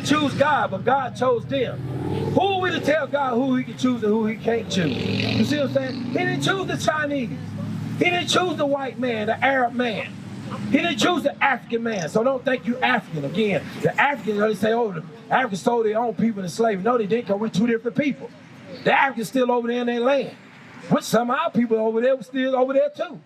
choose God, but God chose them. Who are we to tell God who he can choose and who he can't choose? You see what I'm saying? He didn't choose the Chinese. He didn't choose the white man, the Arab man. He didn't choose the African man. So don't think you African. Again, the Africans, they say, oh, the Africans sold their own people into slavery. No, they didn't, because we're two different people. The Africans still over there in their land. Which some of our people over there were still over there too.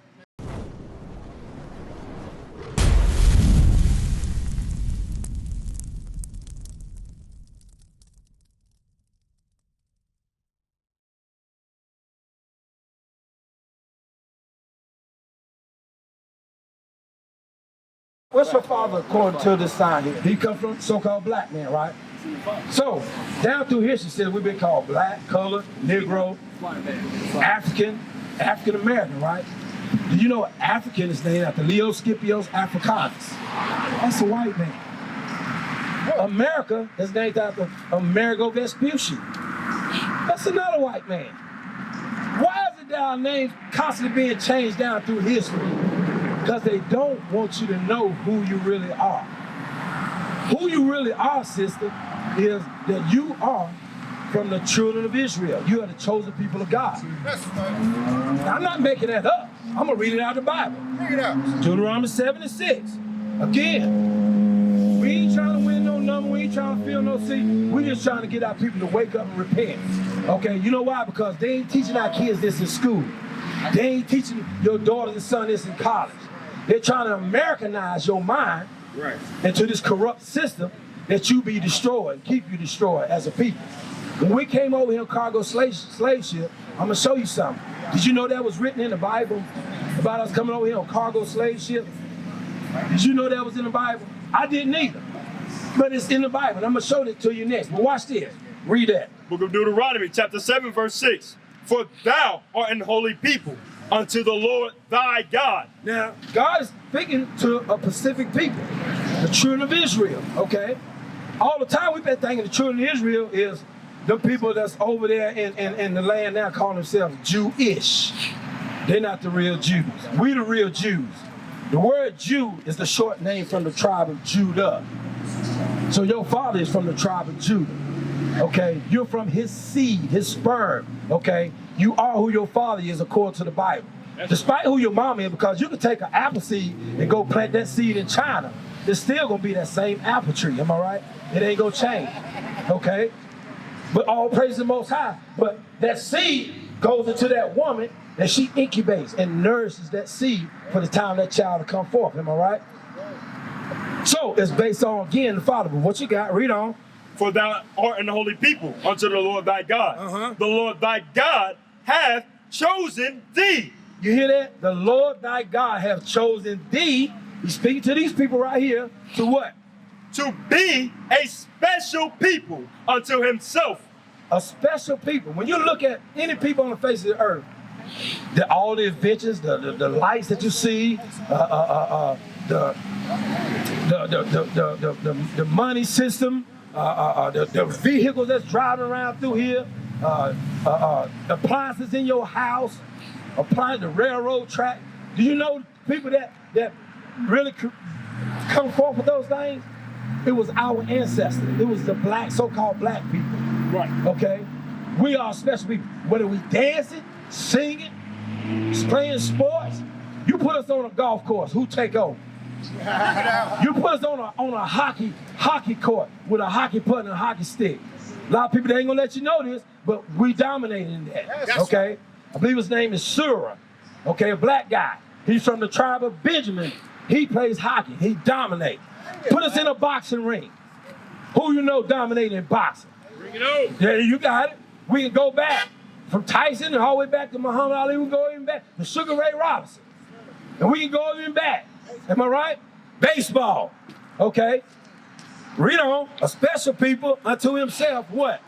What's your father according to this sign here? He come from so-called black man, right? So, down through history says we've been called black, colored, Negro, African American, right? Do you know African is named after Leo Scipio's Africanus? That's a white man. America is named after Amerigo Vespucci. That's another white man. Why is it that our names constantly being changed down through history? Because they don't want you to know who you really are. Who you really are, sister, is that you are from the children of Israel. You are the chosen people of God. Now, I'm not making that up. I'm going to read it out of the Bible. Read it out. Deuteronomy 7:6. Again, we ain't trying to win no number. We ain't trying to fill no seat. We just trying to get our people to wake up and repent. Okay, you know why? Because they ain't teaching our kids this in school. They ain't teaching your daughters and sons this in college. They're trying to Americanize your mind into this corrupt system that you be destroyed, keep you destroyed as a people. When we came over here on cargo slave ship, I'm gonna show you something. Did you know that was written in the Bible about us coming over here on cargo slave ship? Did you know that was in the Bible? I didn't either, but it's in the Bible. And I'm gonna show it to you next. But watch this. Read that. Book of Deuteronomy, chapter 7, verse 6. For thou art an holy people unto the Lord thy God. Now, God is speaking to a specific people, the children of Israel, okay? All the time we've been thinking the children of Israel is the people that's over there in the land now calling themselves Jewish. They're not the real Jews. We the real Jews. The word Jew is the short name from the tribe of Judah. So your father is from the tribe of Judah, okay? You're from his seed, his sperm, okay? You are who your father is according to the Bible. Despite who your mom is, because you can take an apple seed and go plant that seed in China, it's still gonna be that same apple tree, am I right? It ain't gonna change, okay? But all praise the Most High. But that seed goes into that woman and she incubates and nourishes that seed for the time that child to come forth, am I right? So it's based on, again, the Father. But what you got, read on. For thou art an holy people unto the Lord thy God. The Lord thy God hath chosen thee. You hear that? The Lord thy God hath chosen thee. He's speaking to these people right here. To what? To be a special people unto himself. A special people. When you look at any people on the face of the earth, all the inventions, the lights that you see, the money system, the vehicles that's driving around through here, appliances in your house, the railroad track. Do you know people that really come forth with those things? It was our ancestors. It was the black, so-called black people. Right. Okay? We are special people. Whether we dancing, singing, playing sports, you put us on a golf course, who take over? You put us on a hockey court with a hockey puck and a hockey stick. A lot of people, they ain't gonna let you know this, but we dominated in that, okay? I believe his name is Surah, okay, a black guy. He's from the tribe of Benjamin. He plays hockey, he dominates. Put us in a boxing ring. Who you know dominating in boxing? Bring it on. Yeah, you got it. We can go back from Tyson and all the way back to Muhammad Ali. We can go even back to Sugar Ray Robinson. And we can go even back. Am I right? Baseball. Okay. Read on. A special people unto himself, what?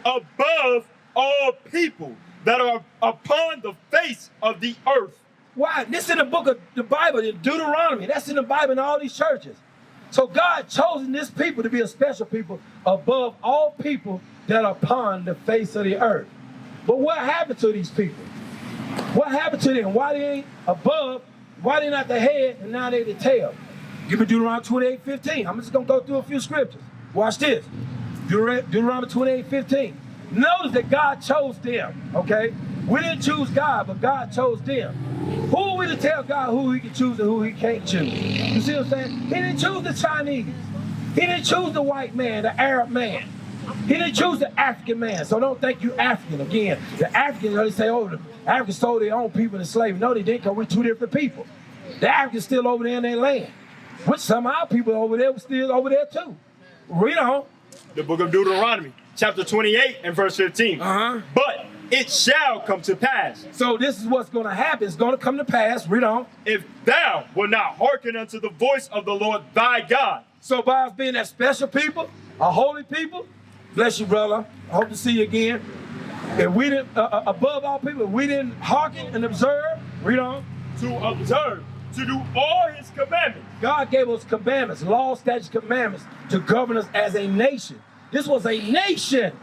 Above all people that are upon the face of the earth. Why? This is in the book of the Bible, in Deuteronomy. That's in the Bible in all these churches. So God chosen this people to be a special people above all people that are upon the face of the earth. But what happened to these people? What happened to them? Why they ain't above? Why they not the head and now they the tail? Give me Deuteronomy 28:15. I'm just going to go through a few scriptures. Watch this. Deuteronomy 28:15. Notice that God chose them, okay? We didn't choose God, but God chose them. Who are we to tell God who he can choose and who he can't choose? You see what I'm saying? He didn't choose the Chinese. He didn't choose the white man, the Arab man. He didn't choose the African man. So don't think you African again. The Africans, they say, oh, the Africans sold their own people into slavery. No, they didn't, because we're two different people. The Africans still over there in their land. Which some of our people over there were still over there too. Read on. The book of Deuteronomy, chapter 28 and verse 15. But it shall come to pass. So this is what's going to happen. It's going to come to pass. Read on. If thou wilt not hearken unto the voice of the Lord thy God. So by us being that special people, a holy people, bless you, brother. I hope to see you again. If we didn't, above all people, if we didn't hearken and observe, read on. To observe, to do all his commandments. God gave us commandments, laws, statutes, commandments to govern us as a nation. This was a nation,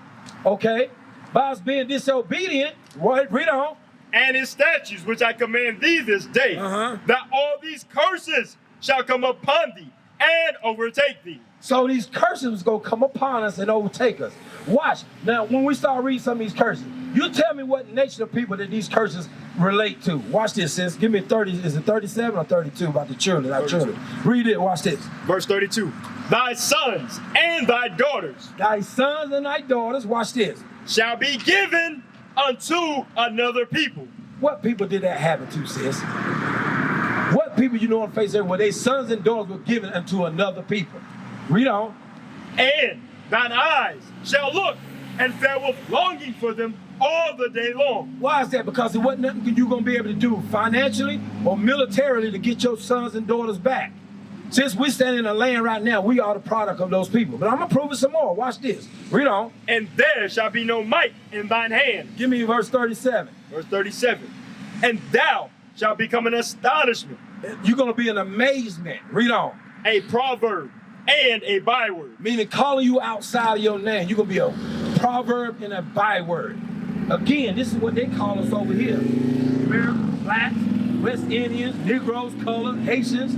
okay? By us being disobedient, read on. And his statutes, which I command thee this day, that all these curses shall come upon thee and overtake thee. So these curses was going to come upon us and overtake us. Watch. Now, when we start reading some of these curses, you tell me what nation of people that these curses relate to. Watch this, sis. Give me 30. Is it 37 or 32 about the children, our children? Read it. Watch this. Verse 32. Thy sons and thy daughters. Thy sons and thy daughters. Watch this. Shall be given unto another people. What people did that happen to, sis? What people you know on the face of the earth where their sons and daughters were given unto another people? Read on. And thine eyes shall look and fare with longing for them all the day long. Why is that? Because it wasn't nothing you're going to be able to do financially or militarily to get your sons and daughters back. Since we stand in the land right now, we are the product of those people. But I'm going to prove it some more. Watch this. Read on. And there shall be no might in thine hand. Give me verse 37. Verse 37. And thou shalt become an astonishment. You're going to be an amazement. Read on. A proverb and a byword. Meaning calling you outside of your name. You're going to be a proverb and a byword. Again, this is what they call us over here. Americans, blacks, West Indians, Negroes, colored, Haitians,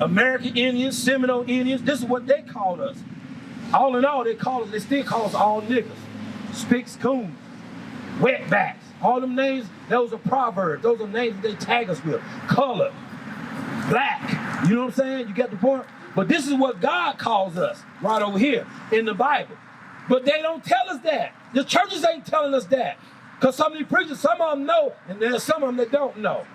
American Indians, Seminole Indians. This is what they called us. All in all, they still call us all niggas. Spicks, coons, wetbacks. All them names, those are proverbs. Those are names that they tag us with. Color, black. You know what I'm saying? You get the point? But this is what God calls us right over here in the Bible. But they don't tell us that. The churches ain't telling us that. Because some of these preachers, some of them know, and there's some of them that don't know.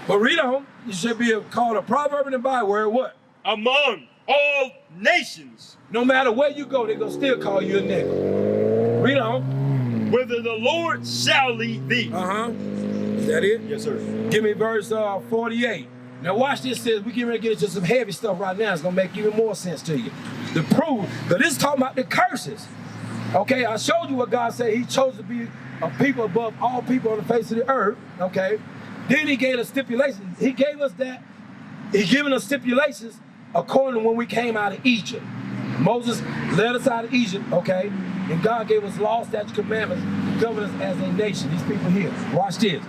But read on. You should be called a proverb and a byword. What? Among all nations. No matter where you go, they're going to still call you a nigga. Read on. Whither the Lord shall lead thee. Is that it? Yes, sir. Give me verse 48. Now watch this. Says we get ready to get into some heavy stuff right now. It's going to make even more sense to you. The proof. But this is talking about the curses. Okay, I showed you what God said. He chose to be a people above all people on the face of the earth. Okay. Then he gave us stipulations. He gave us that. He given us stipulations according to when we came out of Egypt. Moses led us out of Egypt, okay? And God gave us laws, statutes, commandments to govern us as a nation. These people here. Watch this.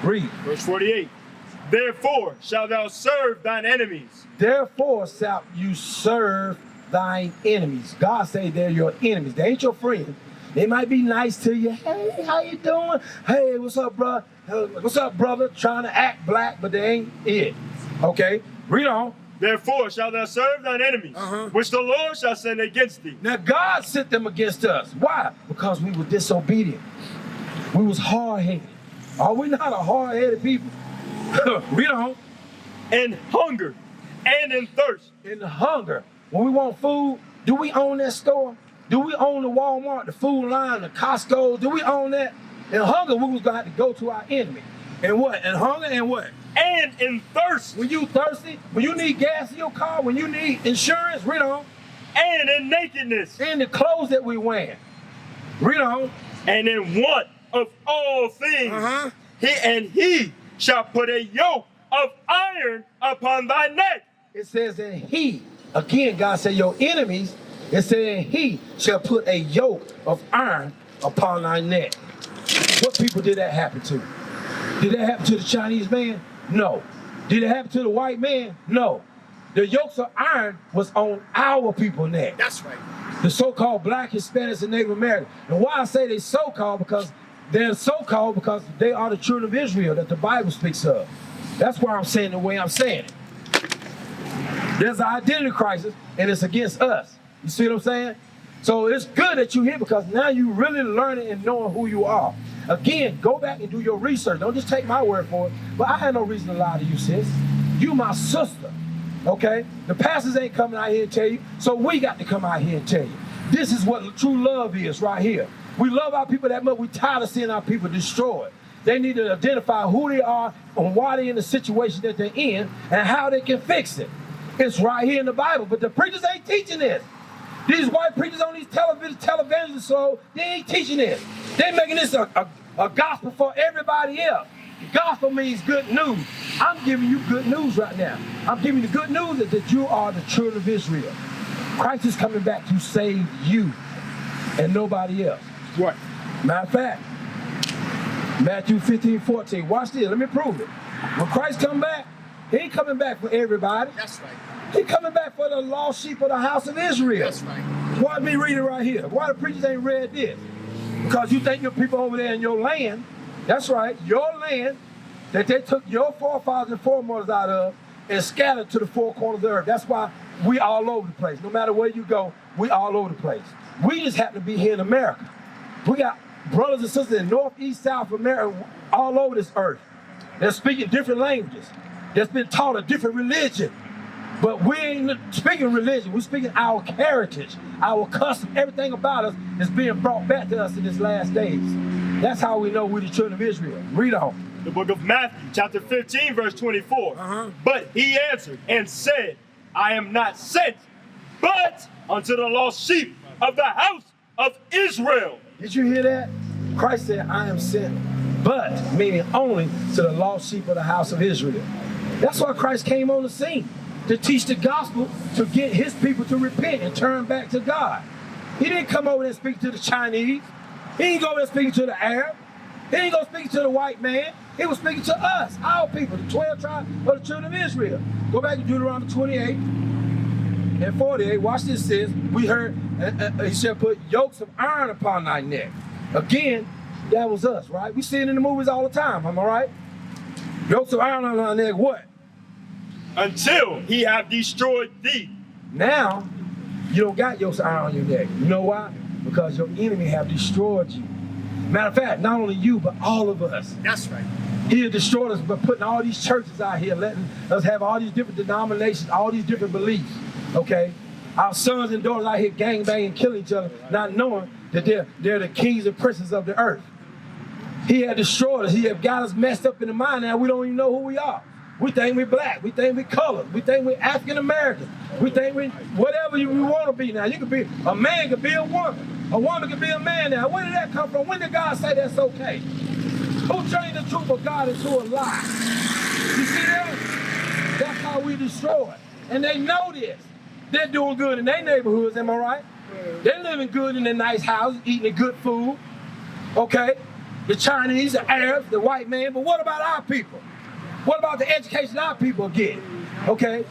Read. Verse 48. Therefore shalt thou serve thine enemies. Therefore shalt you serve thine enemies. God say they're your enemies. They ain't your friends. They might be nice to you. Hey, how you doing? Hey, what's up, bro? What's up, brother? Trying to act black, but they ain't it. Okay, read on. Therefore shalt thou serve thine enemies, which the Lord shall send against thee. Now God sent them against us. Why? Because we were disobedient. We was hard-headed. Are we not a hard-headed people? Read on. In hunger and in thirst. In hunger. When we want food, do we own that store? Do we own the Walmart, the Food Line, the Costco? Do we own that? In hunger, we was going to have to go to our enemy. And what? In hunger and what? And in thirst. When you thirsty, when you need gas in your car, when you need insurance, read on. And in nakedness. And the clothes that we wear. Read on. And in want of all things. He shall put a yoke of iron upon thy neck. It says that he, again, God said your enemies, it said he shall put a yoke of iron upon thy neck. What people did that happen to? Did that happen to the Chinese man? No. Did it happen to the white man? No. the yokes of iron was on our people's neck. That's right. The so-called black, Hispanics, and Native Americans. And why I say they so-called, because they're so-called because they are the children of Israel that the Bible speaks of. That's why I'm saying the way I'm saying it. There's an identity crisis, and it's against us. You see what I'm saying? So it's good that you're here because now you're really learning and knowing who you are. Again, go back and do your research. Don't just take my word for it. But I had no reason to lie to you, sis. You my sister, okay? The pastors ain't coming out here and tell you, so we got to come out here and tell you. This is what true love is right here. We love our people that much. We're tired of seeing our people destroyed. They need to identify who they are and why they're in the situation that they're in and how they can fix it. It's right here in the Bible, but the preachers ain't teaching this. These white preachers on these televangelists, so they ain't teaching this. They're making this a gospel for everybody else. Gospel means good news. I'm giving you good news right now. I'm giving you the good news that you are the children of Israel. Christ is coming back to save you and nobody else. Right. Matter of fact, Matthew 15:14. Watch this. Let me prove it. When Christ come back, he ain't coming back for everybody. That's right. He coming back for the lost sheep of the house of Israel. That's right. Why me read it right here? Why the preachers ain't read this? Because you think your people over there in your land, that's right, your land that they took your forefathers and foremothers out of and scattered to the four corners of the earth. That's why we all over the place. No matter where you go, we all over the place. We just happen to be here in America. We got brothers and sisters in North, East, South America, all over this earth. They're speaking different languages. That's been taught a different religion. But we ain't speaking religion, we're speaking our heritage, our custom, everything about us is being brought back to us in these last days. That's how we know we're the children of Israel. Read on. The book of Matthew, chapter 15, verse 24. But he answered and said, I am not sent, but unto the lost sheep of the house of Israel. Did you hear that? Christ said, I am sent, but, meaning only to the lost sheep of the house of Israel. That's why Christ came on the scene, to teach the gospel, to get his people to repent and turn back to God. He didn't come over there and speak to the Chinese. He didn't go over there speaking to the Arab. He didn't go speaking to the white man. He was speaking to us, our people, the 12 tribes of the children of Israel. Go back to Deuteronomy 28 and 48. Watch this, says, we heard, he said, put yokes of iron upon thy neck. Again, that was us, right? We see it in the movies all the time, am I right? Yokes of iron on our neck, what? Until he have destroyed thee. Now, you don't got yokes of iron on your neck. You know why? Because your enemy have destroyed you. Matter of fact, not only you, but all of us. That's right. He had destroyed us by putting all these churches out here, letting us have all these different denominations, all these different beliefs, okay? Our sons and daughters out here gangbanging, killing each other, not knowing that they're the kings and princes of the earth. He had destroyed us. He had got us messed up in the mind. Now we don't even know who we are. We think we're black. We think we're colored. We think we're African American. We think we whatever you want to be now. You could be a man, could be a woman. A woman could be a man now. Where did that come from? When did God say that's okay? Who changed the truth of God into a lie? You see that? That's how we destroy it. And they know this. They're doing good in their neighborhoods, am I right? They're living good in their nice houses, eating good food. Okay? The Chinese, the Arabs, the white man. But what about our people? What about the education our people get? Okay?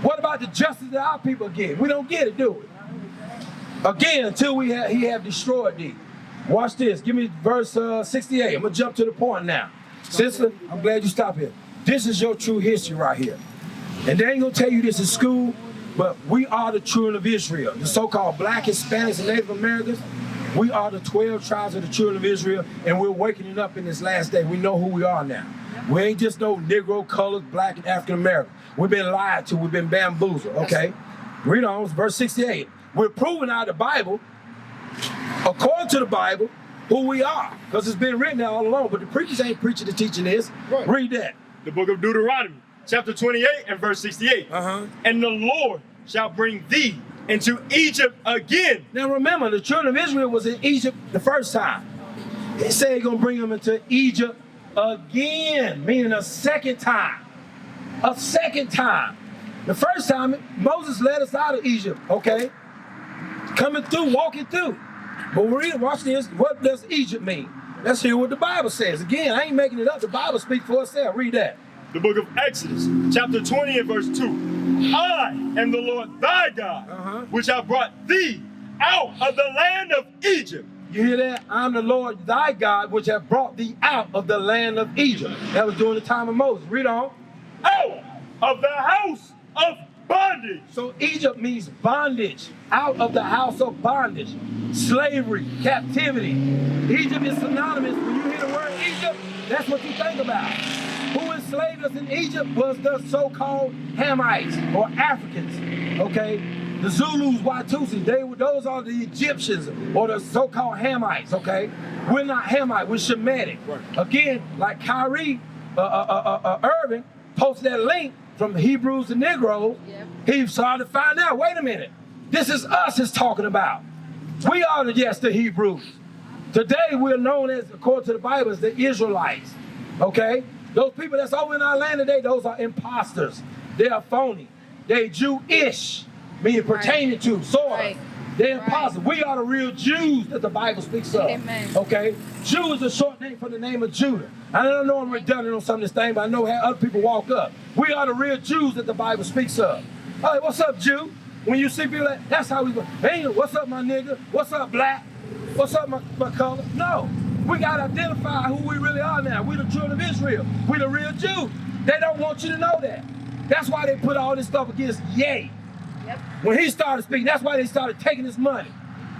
What about the justice that our people get? We don't get it, do we? Again, until he have destroyed thee. Watch this. Give me verse 68. I'm going to jump to the point now. Sister, I'm glad you stopped here. This is your true history right here. And they ain't going to tell you this in school, but we are the children of Israel. The so-called black, Hispanics, and Native Americans. We are the 12 tribes of the children of Israel, and we're waking up in this last day. We know who we are now. We ain't just no Negro, colored, black, and African American. We've been lied to. We've been bamboozled. Okay? Read on, verse 68. We're proving out of the Bible, according to the Bible, who we are. Because it's been written all along. But the preachers ain't preaching and teaching this. Right. Read that. The book of Deuteronomy, chapter 28 and verse 68. And the Lord shall bring thee into Egypt again. Now remember, the children of Israel was in Egypt the first time. He said he's going to bring them into Egypt again, meaning a second time. A second time. The first time, Moses led us out of Egypt, okay? Coming through, walking through. But watch this. What does Egypt mean? Let's hear what the Bible says. Again, I ain't making it up. The Bible speaks for itself. Read that. the book of Exodus, chapter 20 and verse 2. I am the Lord thy God, which have brought thee out of the land of Egypt. You hear that? I'm the Lord thy God, which have brought thee out of the land of Egypt. That was during the time of Moses. Read on. Out of the house of bondage. So Egypt means bondage. Out of the house of bondage. Slavery, captivity. Egypt is synonymous. When you hear the word Egypt, that's what you think about. Who enslaved us in Egypt was the so-called Hamites or Africans. Okay? The Zulus, Watusis, those are the Egyptians or the so-called Hamites, okay? We're not Hamite, we're Shemitic. Right. Again, like Kyrie Irving posted that link from the Hebrews and Negroes, he started to find out, wait a minute, this is us he's talking about. We are the Hebrews. Today we're known as, according to the Bible, as the Israelites, okay? Those people that's over in our land today, those are imposters. They are phony. They're Jewish. Meaning pertaining to, sort of. Right. They're impossible. We are the real Jews that the Bible speaks of. Amen. Okay? Jew is a short name for the name of Judah. I don't know I'm redundant on some of this thing, but I know how other people walk up. We are the real Jews that the Bible speaks of. All right, what's up, Jew? When you see people like, that's how we go. Hey, what's up, my nigga? What's up, black? What's up, my color? No. We got to identify who we really are now. We're the children of Israel. We're the real Jews. They don't want you to know that. That's why they put all this stuff against Ye. Yep. When he started speaking, that's why they started taking his money.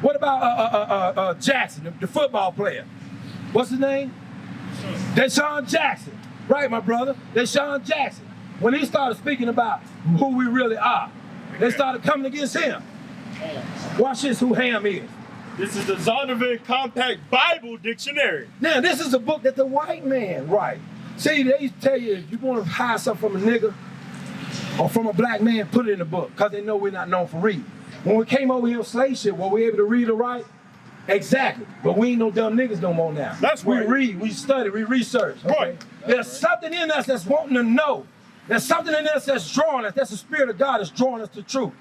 What about Jackson, the football player? What's his name? Deshaun Jackson. Right, my brother. Deshaun Jackson. When he started speaking about who we really are, they started coming against him. Watch this, who Ham is. This is the Zondervan Compact Bible Dictionary. Now, this is a book that the white man write. See, they used to tell you, if you want to hide something from a nigga, or from a black man, put it in the book, because they know we're not known for reading. When we came over here on slave ship, were we able to read or write? Exactly. But we ain't no dumb niggas no more now. That's right. We read, we study, we research. Okay? Right. There's something in us that's wanting to know. There's something in us that's drawing us. That's the Spirit of God that's drawing us to truth.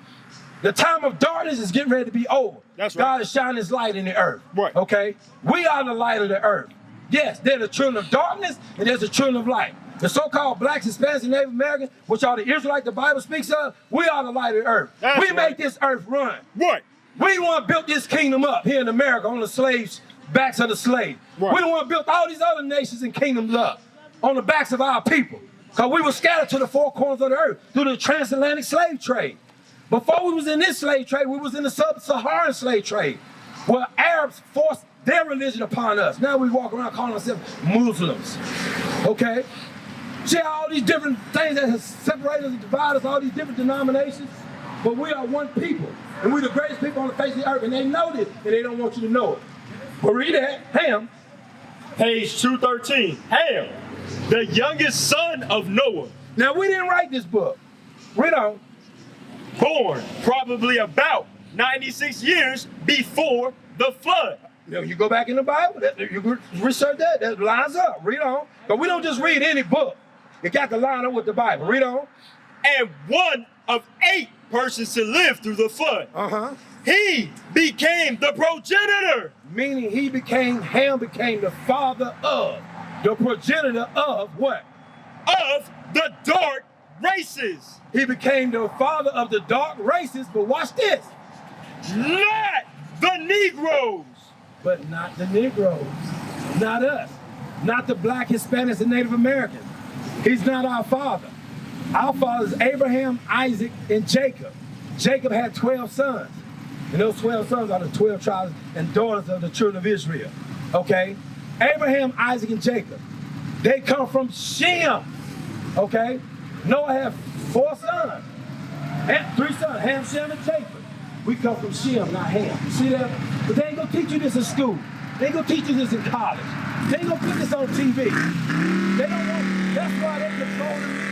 The time of darkness is getting ready to be over. That's right. God is shining his light in the earth. Right. Okay? We are the light of the earth. Yes, they're the children of darkness, and there's the children of light. The so-called blacks, Hispanics, and Native Americans, which are the Israelites the Bible speaks of, we are the light of the earth. That's we right. make this earth run. Right. We the one built this kingdom up here in America on the slaves' backs of the slaves. Right. We the one built all these other nations and kingdoms up on the backs of our people. Because we were scattered to the four corners of the earth through the transatlantic slave trade. Before we was in this slave trade, we was in the sub-Saharan slave trade, where Arabs forced their religion upon us. Now we walk around calling ourselves Muslims. Okay? See all these different things that have separated us and divided us, all these different denominations, but we are one people, and we're the greatest people on the face of the earth, and they know this, and they don't want you to know it. But read that, Ham. Page 213. Ham, the youngest son of Noah, Now, we didn't write this book. Read on. born probably about 96 years before the flood. You know, you go back in the Bible, you research that lines up. Read on. But we don't just read any book. It got to line up with the Bible. Read on. And one of 8 persons to live through the flood. He became the progenitor. Meaning Ham became the father of, the progenitor of what? Of the dark races. He became the father of the dark races, but watch this. Not the Negroes. But not the Negroes. Not us. Not the black Hispanics and Native Americans. He's not our father. Our father is Abraham, Isaac, and Jacob. Jacob had 12 sons. And those 12 sons are the 12 tribes and daughters of the children of Israel. Okay? Abraham, Isaac, and Jacob. They come from Shem. Okay? Noah had 4 sons. 3 sons, Ham, Shem, and Japheth. We come from Shem, not Ham. You see that? But they ain't gonna teach you this in school. They ain't gonna teach you this in college. They ain't gonna put this on TV. They don't want, that's why they control the media.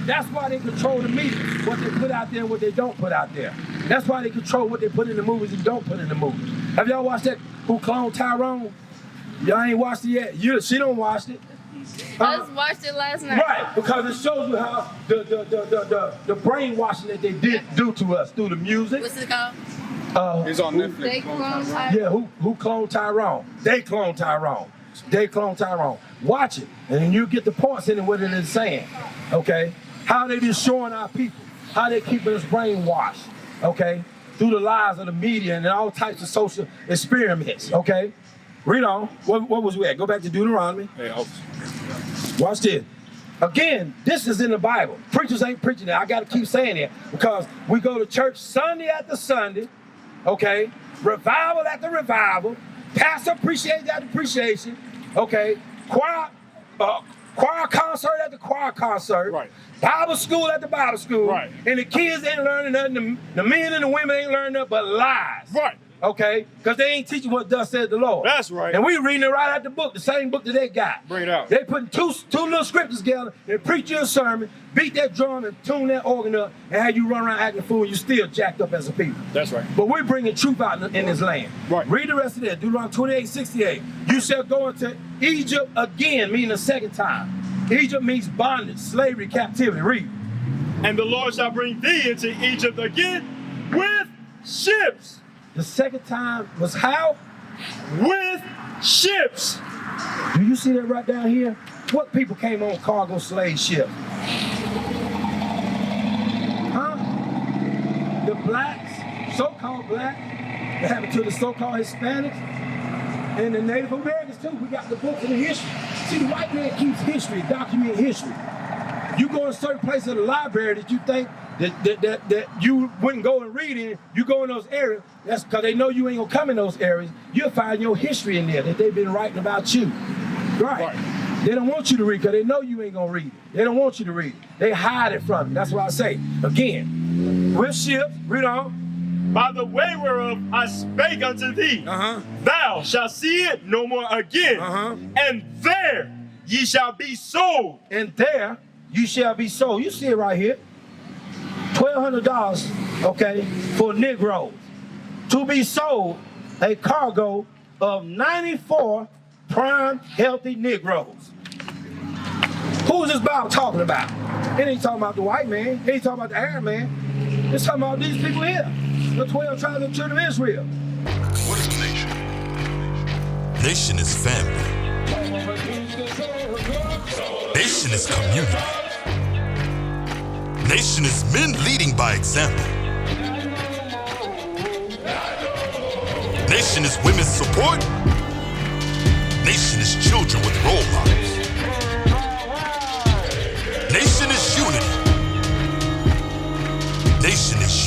That's why they control the media. What they put out there and what they don't put out there. That's why they control what they put in the movies and don't put in the movies. Have y'all watched that Who Cloned Tyrone? Y'all ain't watched it yet? She don't watch it. I just watched it last night. Right, because it shows you how the brainwashing that they did do to us through the music. What's it called? It's on Netflix. They clone Tyrone. Yeah, who cloned Tyrone? They cloned Tyrone. They cloned Tyrone. Watch it, and then you get the points in what it is saying, okay? How they destroying our people, how they keeping us brainwashed, okay? Through the lies of the media and all types of social experiments, okay? Read on. What was we at? Go back to Deuteronomy. Watch this. Again, this is in the Bible. Preachers ain't preaching it. I got to keep saying it because we go to church Sunday after Sunday, okay? Revival after revival, pastor appreciation after appreciation, okay? Choir concert after choir concert, Right. Bible school after Bible school, Right. And the kids ain't learning nothing. The men and the women ain't learning nothing but lies, Right. okay? Because they ain't teaching what thus said the Lord. That's right. And we reading it right out the book, the same book that they got. Bring it out. They putting two little scriptures together and preach you a sermon, beat that drum and tune that organ up, and have you run around acting a fool and you still jacked up as a people. That's right. But we're bringing truth out in this land. Right. Read the rest of that. Deuteronomy 28:68. You shall go into Egypt again, meaning the second time. Egypt means bondage, slavery, captivity. Read. And the Lord shall bring thee into Egypt again with ships. The second time was how? With ships. Do you see that right down here? What people came on cargo slave ships? Huh? The blacks, so-called black, that happened to the so-called Hispanics, and the Native Americans too. We got the books and the history. See, the white man keeps history, document history. You go to certain places in the library that you think that you wouldn't go and read in, you go in those areas, that's because they know you ain't gonna come in those areas. You'll find your history in there that they've been writing about you. Right. They don't want you to read because they know you ain't gonna read it. They don't want you to read it. They hide it from you. That's what I say. Again, with ships, read on. By the way whereof I spake unto thee, thou shalt see it no more again, and there ye shall be sold. And there you shall be sold. You see it right here. $1,200, okay, for Negroes. To be sold a cargo of 94 prime healthy Negroes. Who is this Bible talking about? It ain't talking about the white man. It ain't talking about the Arab man. It's talking about these people here. The 12 tribes of the children of Israel. What is a nation? Nation is family. Nation is community. Nation is men leading by example. Nation is women's support. Nation is children with role models. Nation is unity. Nation is